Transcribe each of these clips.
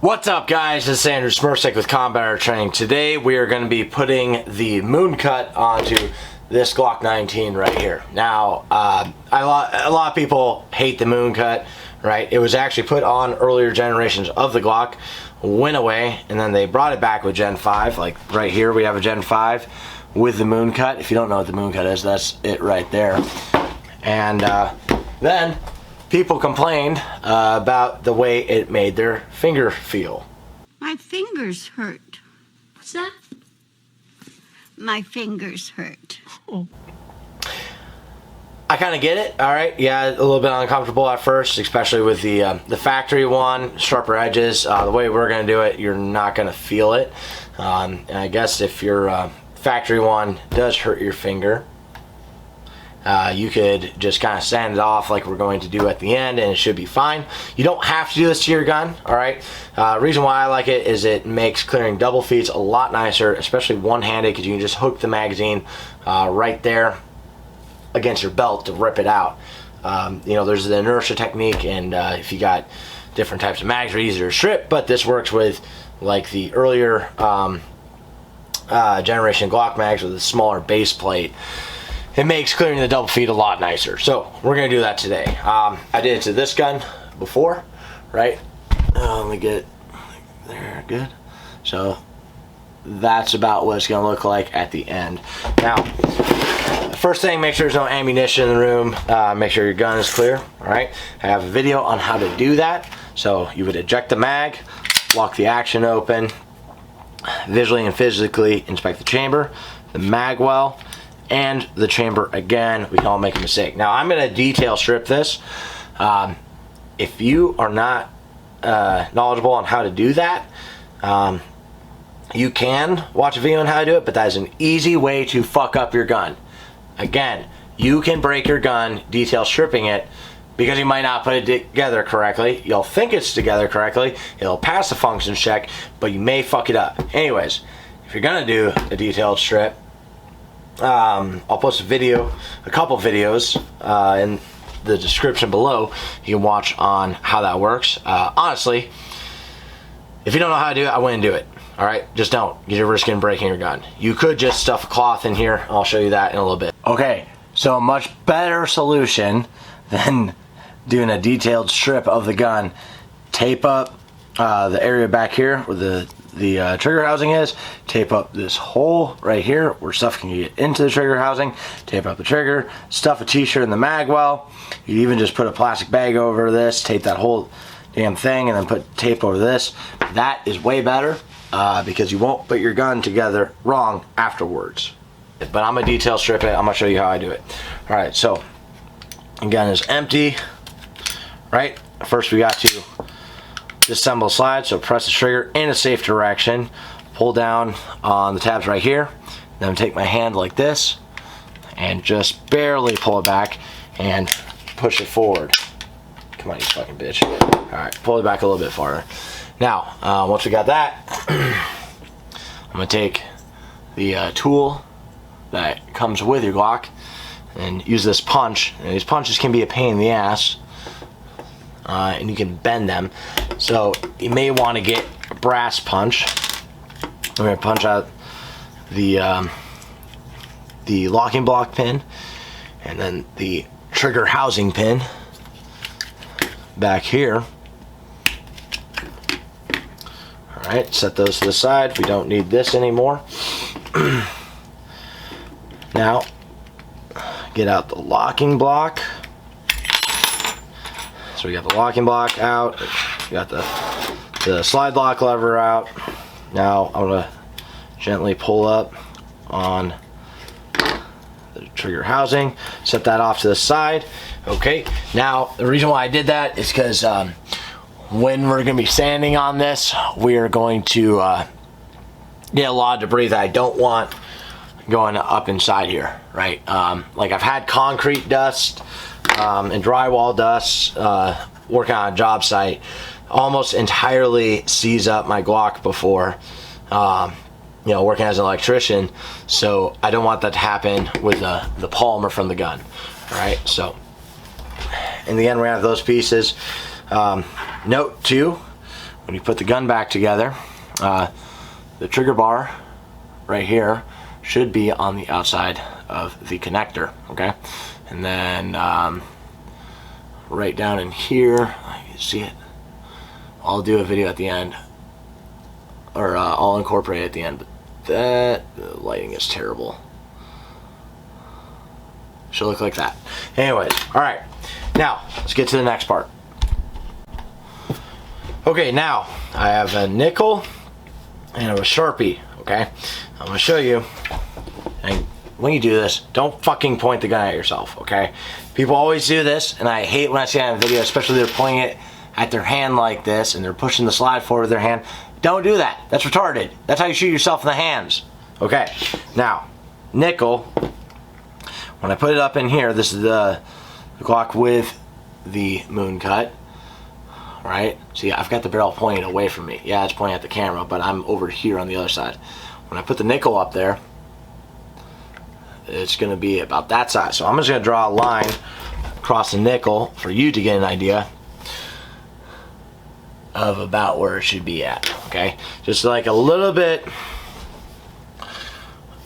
What's up, guys? This is Andrew Smirsick with Combat Training. Today we are going to be putting the moon cut onto this Glock 19 right here. Now, a lot of people hate the moon cut, right? It was actually put on earlier generations of the Glock, went away, and then they brought it back with Gen 5. Like right here, we have a Gen 5 with the moon cut. If you don't know what the moon cut is, that's it right there. And then people complained about the way it made their finger feel. My fingers hurt. What's that? My fingers hurt. Oh. I kind of get it, all right. Yeah, a little bit uncomfortable at first, especially with the factory one, sharper edges. The way we're gonna do it, you're not gonna feel it. And I guess if your factory one does hurt your finger, you could just kind of sand it off like we're going to do at the end, and it should be fine. You don't have to do this to your gun, all right? Reason why I like it is it makes clearing double feeds a lot nicer, especially one-handed, because you can just hook the magazine right there against your belt to rip it out. You know, there's the inertia technique, and if you got different types of mags, are easier to strip, but this works with like the earlier generation Glock mags with a smaller base plate. It makes clearing the double feed a lot nicer. So we're gonna do that today. I did it to this gun before, right? Let me get it there, good. So that's about what it's gonna look like at the end. Now, first thing, make sure there's no ammunition in the room. Make sure your gun is clear, all right? I have a video on how to do that. So you would eject the mag, lock the action open, visually and physically inspect the chamber, the mag well, and the chamber again. We can all make a mistake. Now I'm going to detail strip this. If you are not knowledgeable on how to do that, you can watch a video on how to do it, but that is an easy way to fuck up your gun. Again, you can break your gun detail stripping it because you might not put it together correctly. You'll think it's together correctly, it'll pass the functions check, but you may fuck it up. Anyways, if you're gonna do a detailed strip, I'll post a couple videos in the description below. You can watch on how that works. Honestly, if you don't know how to do it, I wouldn't do it. All right, just don't. You're risking breaking your gun. You could just stuff a cloth in here. I'll show you that in a little bit. Okay, so a much better solution than doing a detailed strip of the gun. Tape up the area back here where the trigger housing is. Tape up this hole right here where stuff can get into the trigger housing. Tape up the trigger. Stuff a t-shirt in the mag well. You even just put a plastic bag over this. Tape that whole damn thing and then put tape over this. That is way better because you won't put your gun together wrong afterwards. But I'm gonna detail strip it. I'm gonna show you how I do it. All right, so the gun is empty, right? First we got to disassemble the slide, so press the trigger in a safe direction, pull down on the tabs right here, then take my hand like this and just barely pull it back and push it forward. Come on, you fucking bitch. Alright, pull it back a little bit farther. Now, once we got that, I'm going to take the tool that comes with your Glock and use this punch. And these punches can be a pain in the ass. And you can bend them, so you may want to get a brass punch. I'm going to punch out the locking block pin and then the trigger housing pin back here. Alright, set those to the side. We don't need this anymore. Now get out the locking block. So we got the locking block out, we got the slide lock lever out. Now I'm gonna gently pull up on the trigger housing, set that off to the side. Okay, now the reason why I did that is because when we're gonna be sanding on this, we are going to get a lot of debris that I don't want going up inside here, right? Like I've had concrete dust and drywall dust working on a job site almost entirely seize up my Glock before, you know, working as an electrician. So I don't want that to happen with the polymer from the gun. All right, so in the end, we're gonna have those pieces. Note too, when you put the gun back together, the trigger bar right here should be on the outside of the connector, okay? And then right down in here, you see it? I'll do a video at the end, or I'll incorporate it at the end, but the lighting is terrible. Should look like that. Anyways, all right, now let's get to the next part. Okay, now I have a nickel and a Sharpie, okay? I'm gonna show you, and when you do this, don't fucking point the gun at yourself, okay? People always do this, and I hate when I see it on video, especially they're pointing it at their hand like this, and they're pushing the slide forward with their hand. Don't do that. That's retarded. That's how you shoot yourself in the hands. Okay, now, nickel, when I put it up in here, this is the Glock with the moon cut, right? See, I've got the barrel pointing away from me. Yeah, it's pointing at the camera, but I'm over here on the other side. When I put the nickel up there, it's gonna be about that size. So I'm just gonna draw a line across the nickel for you to get an idea of about where it should be at, okay? Just like a little bit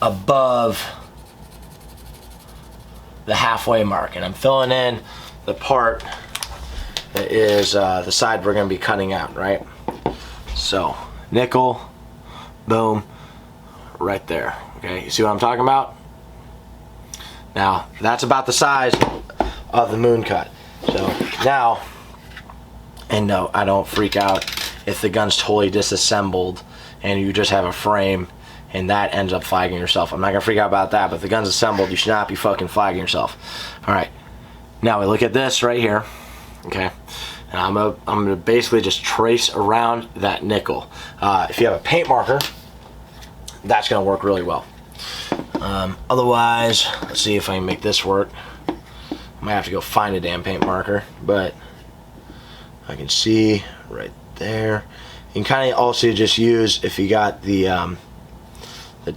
above the halfway mark, and I'm filling in the part that is the side we're gonna be cutting out, right? So nickel, boom, right there, okay? You see what I'm talking about? Now, that's about the size of the moon cut. So now, and no, I don't freak out if the gun's totally disassembled and you just have a frame and that ends up flagging yourself. I'm not gonna freak out about that, but if the gun's assembled, you should not be fucking flagging yourself. All right, now we look at this right here, okay? And I'm gonna basically just trace around that nickel. If you have a paint marker, that's gonna work really well. Otherwise, let's see if I can make this work. I might have to go find a damn paint marker, but I can see right there. You can kind of also just use, if you got the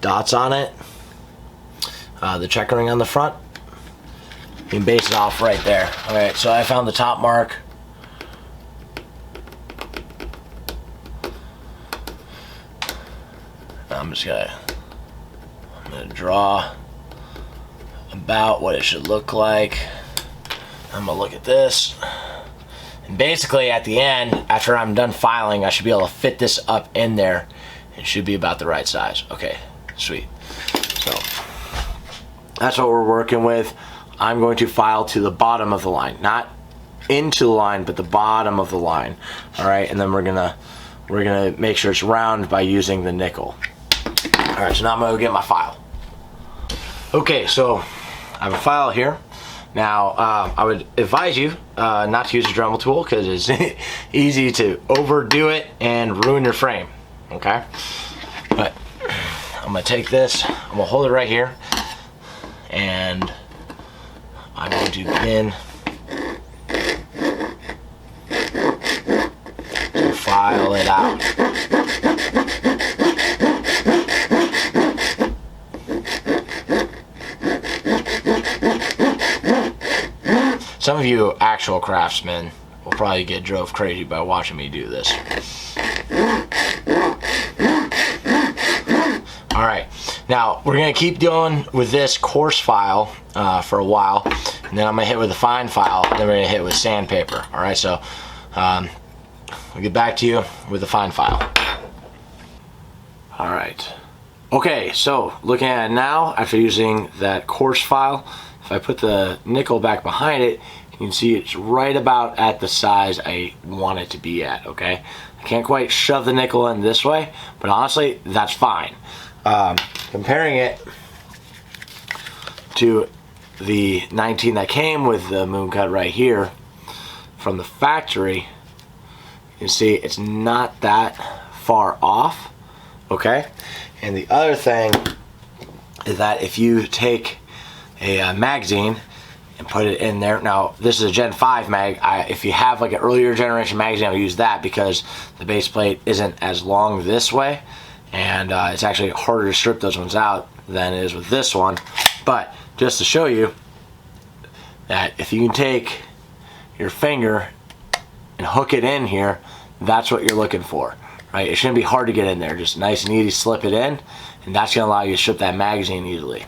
dots on it, the checkering on the front, you can base it off right there. Alright, so I found the top mark. I'm gonna draw about what it should look like. I'm gonna look at this, and basically at the end, after I'm done filing, I should be able to fit this up in there. It should be about the right size. Okay, sweet. So that's what we're working with. I'm going to file to the bottom of the line, not into the line, but the bottom of the line. All right, and then we're gonna make sure it's round by using the nickel. All right, so now I'm gonna go get my file. Okay, so I have a file here. Now, I would advise you not to use a Dremel tool because it's easy to overdo it and ruin your frame, okay? But I'm gonna take this, I'm gonna hold it right here, and I'm going to begin to file it out. Some of you actual craftsmen will probably get drove crazy by watching me do this. Alright, now we're going to keep going with this coarse file for a while, and then I'm going to hit with the fine file, and then we're going to hit with sandpaper. Alright, so we'll get back to you with the fine file. Alright, okay, so looking at it now, after using that coarse file, if I put the nickel back behind it, you can see it's right about at the size I want it to be at, okay? I can't quite shove the nickel in this way, but honestly, that's fine. Comparing it to the 19 that came with the moon cut right here from the factory, you can see it's not that far off, okay? And the other thing is that if you take a magazine and put it in there. Now, this is a Gen 5 mag. If you have like an earlier generation magazine, I'll use that because the base plate isn't as long this way, and it's actually harder to strip those ones out than it is with this one. But just to show you that if you can take your finger and hook it in here, That's what you're looking for, right? It shouldn't be hard to get in there. Just nice and easy, slip it in, and that's gonna allow you to strip that magazine easily.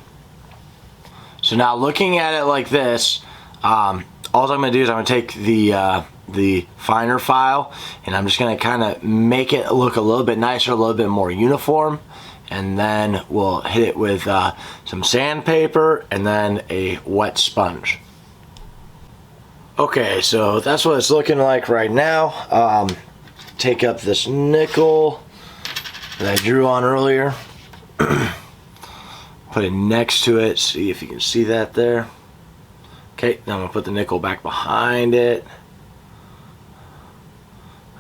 So now looking at it like this, all I'm gonna do is I'm gonna take the finer file, and I'm just gonna kind of make it look a little bit nicer, a little bit more uniform, and then we'll hit it with some sandpaper and then a wet sponge. Okay, so that's what it's looking like right now. Take up this nickel that I drew on earlier, put it next to it, see if you can see that there. Okay, now I'm gonna put the nickel back behind it.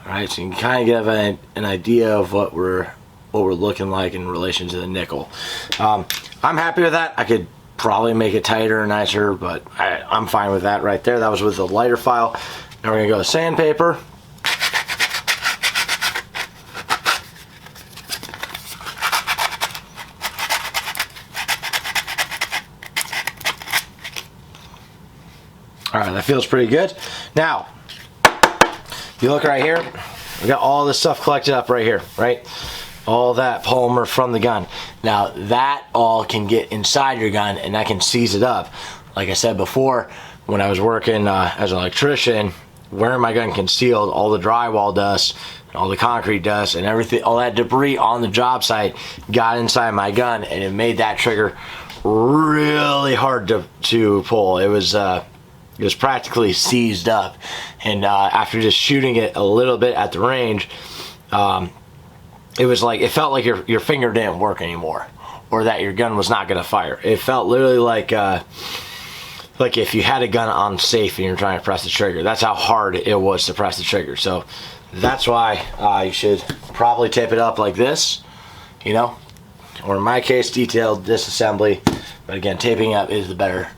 Alright, so you can kind of get an idea of what we're looking like in relation to the nickel. I'm happy with that. I could probably make it tighter and nicer, but I'm fine with that right there. That was with the lighter file. Now we're gonna go to sandpaper. Alright, that feels pretty good. Now, if you look right here, we got all this stuff collected up right here, right? All that polymer from the gun. Now that all can get inside your gun and that can seize it up. Like I said before, when I was working as an electrician, wearing my gun concealed, all the drywall dust, all the concrete dust and everything, all that debris on the job site got inside my gun, and it made that trigger really hard to pull. It was practically seized up, and after just shooting it a little bit at the range, it was like, it felt like your finger didn't work anymore, or that your gun was not gonna fire. It felt literally like if you had a gun on safe and you're trying to press the trigger. That's how hard it was to press the trigger. So that's why you should probably tape it up like this, you know, or in my case, detailed disassembly. But again, taping up is the better,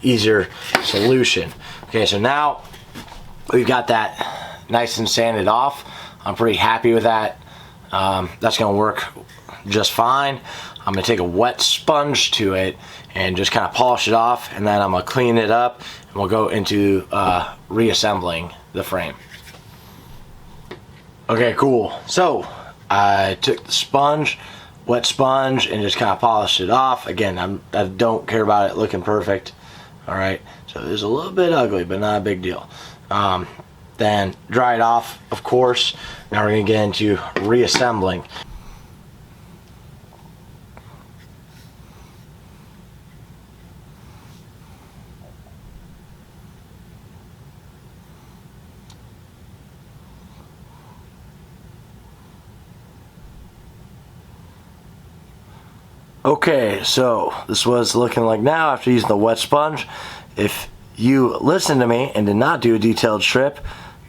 easier solution. Okay, so now we've got that nice and sanded off. I'm pretty happy with that. That's gonna work just fine. I'm gonna take a wet sponge to it and just kind of polish it off, and then I'm gonna clean it up, and we'll go into reassembling the frame. Okay, cool. So I took the sponge, wet sponge, and just kind of polished it off. Again, I don't care about it looking perfect. All right, so it's a little bit ugly, but not a big deal. Then dry it off, of course. Now we're gonna get into reassembling. Okay, so this was looking like now after using the wet sponge. If you listened to me and did not do a detailed strip,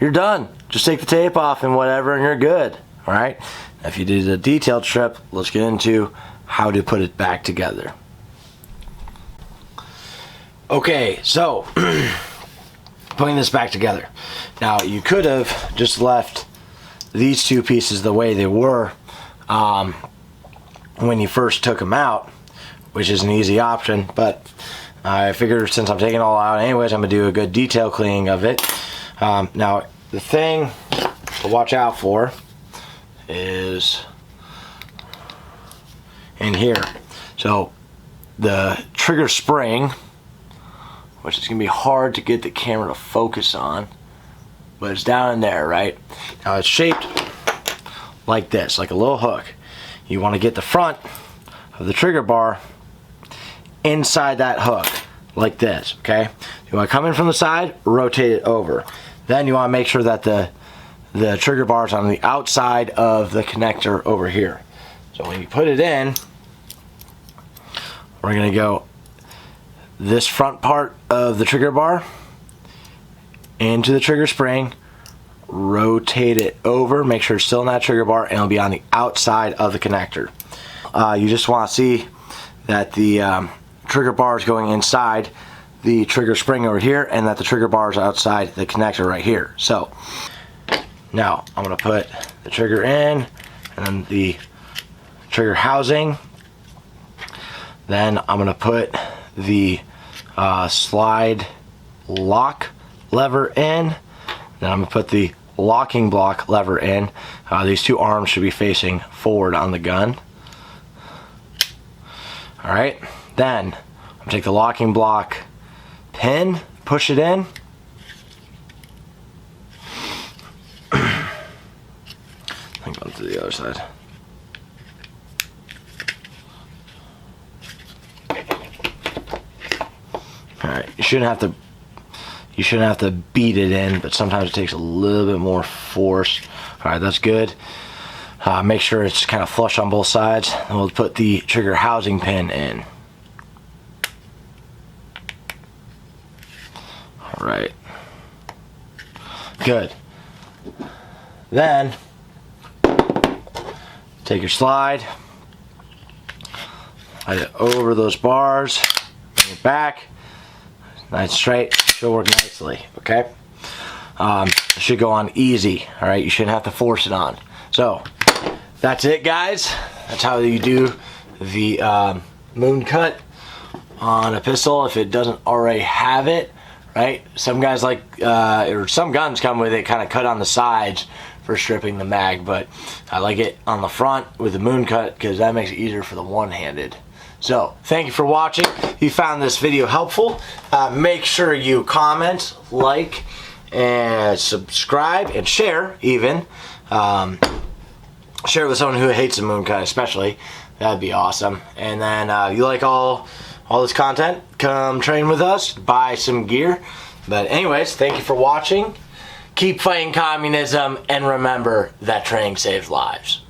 you're done. Just take the tape off and whatever, and you're good. All right. If you did a detailed strip, let's get into how to put it back together. Okay, so putting this back together. Now you could have just left these two pieces the way they were when you first took them out, which is an easy option, but I figured since I'm taking it all out anyways, I'm gonna do a good detail cleaning of it. Now the thing to watch out for is in here. So the trigger spring, which is gonna be hard to get the camera to focus on, but it's down in there, right? Now it's shaped like this, like a little hook. You want to get the front of the trigger bar inside that hook, like this, okay? You want to come in from the side, rotate it over. Then you want to make sure that the trigger bar is on the outside of the connector over here. So when you put it in, we're going to go this front part of the trigger bar into the trigger spring, rotate it over, make sure it's still in that trigger bar, and it'll be on the outside of the connector. You just want to see that the trigger bar is going inside the trigger spring over here, and that the trigger bar is outside the connector right here. So now I'm going to put the trigger in, and then the trigger housing. Then I'm going to put the slide lock lever in. Then I'm going to put the locking block lever in. These two arms should be facing forward on the gun. Alright, then I'm going to take the locking block pin, push it in. I think I'll do the other side. Alright, you shouldn't have to beat it in, but sometimes it takes a little bit more force. Alright, that's good. Make sure it's kind of flush on both sides. And we'll put the trigger housing pin in. Alright. Good. Then, take your slide, slide it over those bars, bring it back, nice straight, should work nicely, okay? It should go on easy, alright? You shouldn't have to force it on. So, that's it, guys. That's how you do the moon cut on a pistol if it doesn't already have it, right? Some guys like, or some guns come with it kind of cut on the sides for stripping the mag, but I like it on the front with the moon cut because that makes it easier for the one-handed. So, thank you for watching. If you found this video helpful, make sure you comment, like, and subscribe, and share even. Share it with someone who hates the moon cut especially. That'd be awesome. And then you like all this content, come train with us, buy some gear. But anyways, thank you for watching. Keep fighting communism, and remember that training saves lives.